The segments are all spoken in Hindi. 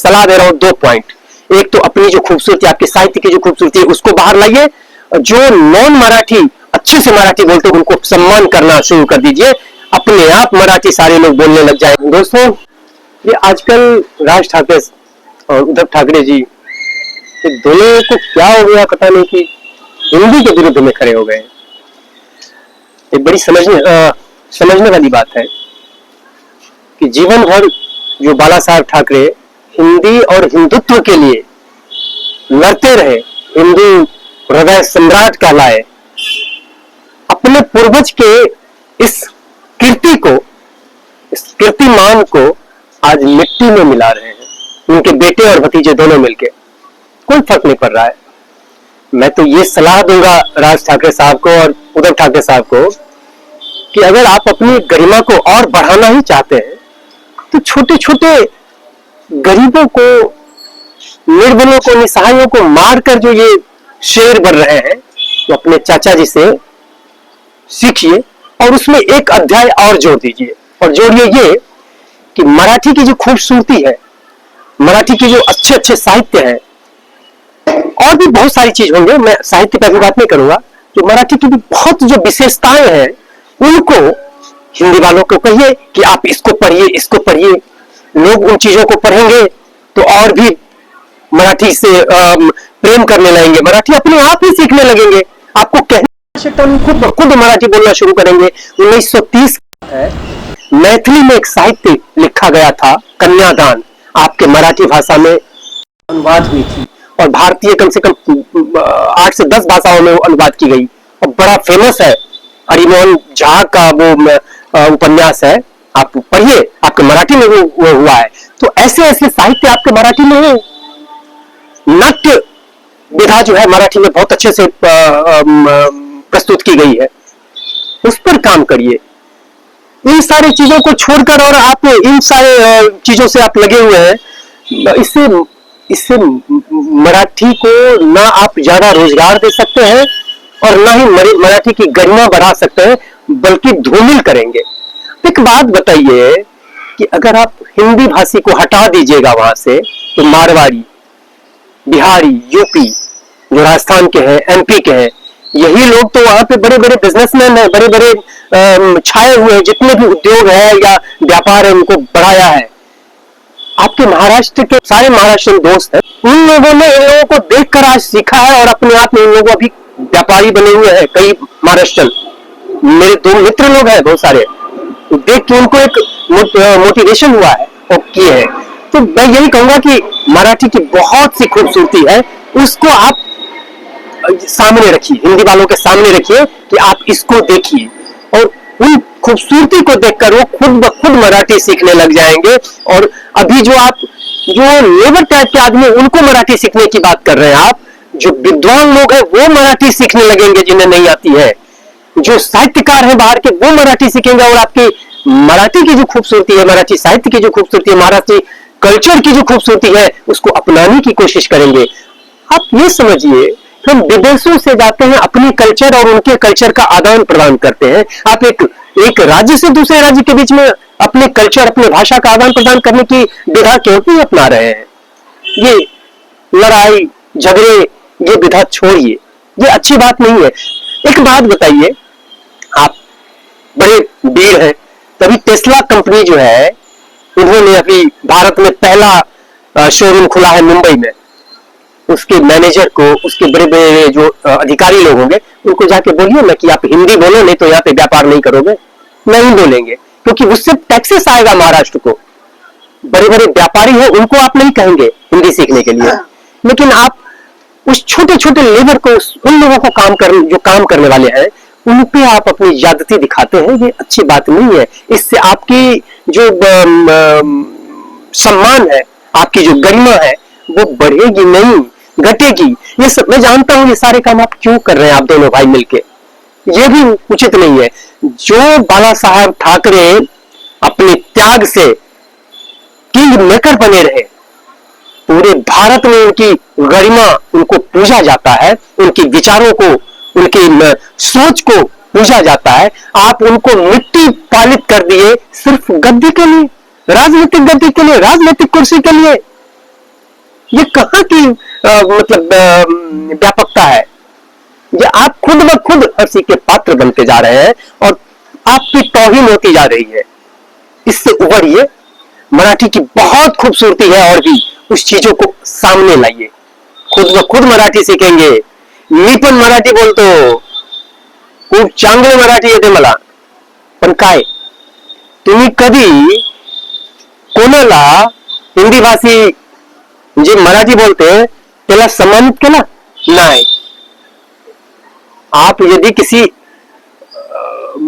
सलाह दे रहा हूं 2 पॉइंट। एक तो अपनी जो खूबसूरती, आपके साहित्य की जो खूबसूरती है उसको बाहर लाइए। जो नॉन मराठी अच्छे से मराठी बोलते हैं उनको सम्मान करना शुरू कर दीजिए, अपने आप मराठी सारे लोग बोलने लग जाएंगे। दोस्तों, ये आजकल राज ठाकरे और उद्धव ठाकरे जी, ये दोनों को क्या हो गया पता नहीं कि हिंदी के विरुद्ध में खड़े हो गए। एक बड़ी समझने वाली बात है कि जीवन भर जो बाला साहब ठाकरे हिंदी और हिंदुत्व के लिए लड़ते रहे, हिंदू हृदय सम्राट कहलाए, अपने पूर्वज के इस कीर्ति को, इस कीर्तिमान को आज मिट्टी में मिला रहे हैं, उनके बेटे और भतीजे दोनों मिलके। कोई फर्क नहीं पड़ रहा है। मैं तो ये सलाह दूंगा राज ठाकरे साहब को और उद्धव ठाकरे साहब को कि अगर आप अपनी गरिमा को और बढ़ाना ही चाहते हैं तो छोटे छोटे गरीबों को, निर्बलों को, निसहायों को मारकर जो ये शेर बन रहे हैं, तो अपने चाचा जी से सीखिए और उसमें एक अध्याय और जोड़ दीजिए। और जोड़िए ये कि मराठी की जो खूबसूरती है, मराठी की जो अच्छे अच्छे साहित्य है, और भी बहुत सारी चीज होंगे, मैं साहित्य पर भी बात नहीं करूंगा, जो मराठी की भी बहुत जो विशेषताएं हैं उनको हिंदी वालों को कहिए कि आप इसको पढ़िए, इसको पढ़िए। लोग उन चीजों को पढ़ेंगे तो और भी मराठी से प्रेम करने लगेंगे, मराठी अपने आप ही सीखने लगेंगे। आपको कहने की आवश्यकता नहीं, खुद मराठी बोलना शुरू करेंगे। 1930 है, मैथिली में एक साहित्य लिखा गया था, कन्यादान, आपके मराठी भाषा में अनुवाद हुई थी और भारतीय कम से कम 8 से 10 भाषाओं में अनुवाद की गई और बड़ा फेमस है। हरिमोहन झा का वो उपन्यास है, आप पढ़िए, आपके मराठी में वो हुआ है। तो ऐसे ऐसे साहित्य आपके मराठी में है। नाट्य विधा जो है मराठी में बहुत अच्छे से प्रस्तुत की गई है, उस पर काम करिए। इन सारी चीजों को छोड़कर और आप इन सारे चीजों से आप लगे हुए हैं, इससे मराठी को ना आप ज्यादा रोजगार दे सकते हैं और ना ही मराठी की गरिमा बढ़ा सकते हैं, बल्कि धूमिल करेंगे। एक बात बताइए कि अगर आप हिंदी भाषी को हटा दीजिएगा वहां से, तो मारवाड़ी, बिहारी, यूपी, जो राजस्थान के हैं, एमपी के हैं, यही लोग तो वहां पे बड़े बड़े बिजनेसमैन हैं, बड़े बड़े छाए हुए हैं, जितने भी उद्योग है या व्यापार है उनको बढ़ाया है। आपके महाराष्ट्र के सारे महाराष्ट्र दोस्त हैं, उन लोगों ने इन लोगों को देखकर आज सीखा है और अपने आप में इन लोगों अभी व्यापारी बने हुए हैं। कई महाराष्ट्र मेरे 2 मित्र लोग हैं बहुत सारे, देख के उनको एक मोटिवेशन हुआ है और किए हैं। तो मैं यही कहूंगा कि मराठी की बहुत सी खूबसूरती है, उसको आप सामने रखिए, हिंदी वालों के सामने रखिए कि आप इसको देखिए और उन खूबसूरती को देखकर वो खुद ब खुद मराठी सीखने लग जाएंगे। और अभी जो लेबर टाइप के आदमी उनको मराठी सीखने की बात कर रहे हैं आप, जो विद्वान लोग हैं वो मराठी सीखने लगेंगे जिन्हें नहीं आती है, जो साहित्यकार हैं बाहर के वो मराठी सीखेंगे और आपकी मराठी की जो खूबसूरती है, मराठी साहित्य की जो खूबसूरती है, मराठी कल्चर की जो खूबसूरती है, उसको अपनाने की कोशिश करेंगे। आप ये समझिए, हम विदेशों से जाते हैं, अपनी कल्चर और उनके कल्चर का आदान प्रदान करते हैं। आप एक राज्य से दूसरे राज्य के बीच में अपने कल्चर, अपने भाषा का आदान प्रदान करने की विधा क्यों नहीं अपना रहे हैं? ये लड़ाई झगड़े, ये विधा छोड़िए, ये अच्छी बात नहीं है। एक बात बताइए, आप बड़े वीर हैं, तभी टेस्ला कंपनी जो है, उन्होंने अभी भारत में पहला शोरूम खुला है मुंबई में। उसके मैनेजर को, उसके बड़े बड़े जो अधिकारी लोग होंगे, उनको जाके बोलिए ना कि आप हिंदी बोलो, नहीं तो यहाँ पे व्यापार नहीं करोगे। नहीं बोलेंगे, क्योंकि उससे टैक्सेस आएगा महाराष्ट्र को। बड़े बड़े व्यापारी हैं, उनको आप नहीं कहेंगे हिंदी सीखने के लिए, लेकिन आप उस छोटे छोटे लेबर को, उन लोगों को जो काम करने वाले हैं, उन पे आप अपनी ज्यादती दिखाते हैं। ये अच्छी बात नहीं है। इससे आपकी जो सम्मान है, आपकी जो गरिमा है, वो बढ़ेगी नहीं, घटेगी। ये सब मैं जानता हूं, ये सारे काम आप क्यों कर रहे हैं, आप दोनों भाई मिलके, ये भी उचित नहीं है। जो बाला साहब ठाकरे अपने त्याग से किंग मेकर बने रहे, पूरे भारत में उनकी गरिमा, उनको पूजा जाता है, उनके विचारों को, उनकी सोच को पूजा जाता है। आप उनको मिट्टी पालित कर दिए सिर्फ गद्दी के लिए, राजनीतिक गद्दी के लिए, राजनीतिक कुर्सी के लिए। ये कहाँ की मतलब व्यापकता है? ये आप खुद ब खुद हंसी के पात्र बनते जा रहे हैं और आपकी तौहीन होती जा रही है। इससे उभरिए, मराठी की बहुत खूबसूरती है और भी उस चीजों को सामने लाइए। खुद ब खुद मराठी सीखेंगे। मी पण मराठी बोलतो, खूप चांगलं मराठी येते मला, पण काय तुम्ही कधी कोणाला हिंदी भाषी जे मराठी बोलते त्याला सम्मानित केला? नाही। आप यदि किसी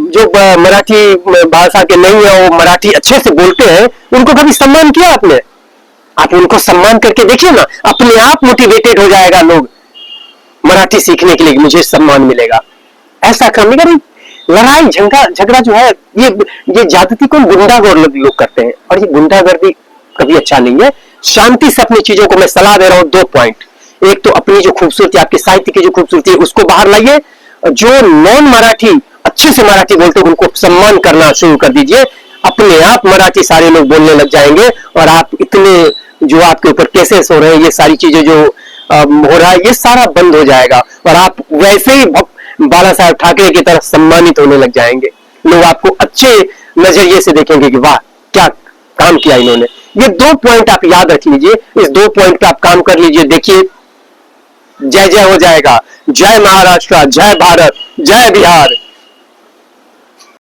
जो मराठी भाषा के नहीं है, वो मराठी अच्छे से बोलते हैं, उनको कभी सम्मान किया आपने? आप उनको सम्मान करके देखिए ना, अपने आप मोटिवेटेड हो जाएगा लोग मराठी सीखने के लिए, मुझे सम्मान मिलेगा। ऐसा करने का नहीं। लड़ाई झगड़ा जो है, ये ज्यादती को गुंडागर्दी लोग करते हैं और ये गुंडागर्दी कभी अच्छा नहीं है। शांति से अपनी चीजों को मैं सलाह दे रहा हूं। 2 पॉइंट। एक तो अपनी जो खूबसूरती, आपके साहित्य की जो खूबसूरती है, उसको बाहर लाइए। जो नॉन मराठी अच्छे से मराठी बोलते हैं, उनको सम्मान करना शुरू कर दीजिए। अपने आप मराठी सारे लोग बोलने लग जाएंगे और आप इतने जो आपके ऊपर केसेस हो रहे हैं, ये सारी चीजें जो हो रहा है, ये सारा बंद हो जाएगा और आप वैसे ही बाला साहब ठाकरे की तरह सम्मानित होने लग जाएंगे। लोग आपको अच्छे नजरिए से देखेंगे कि वाह क्या काम किया इन्होंने। ये 2 पॉइंट आप याद रख लीजिए। इस 2 पॉइंट पे आप काम कर लीजिए। देखिए, जय जय हो जाएगा। जय महाराष्ट्र, जय भारत, जय बिहार।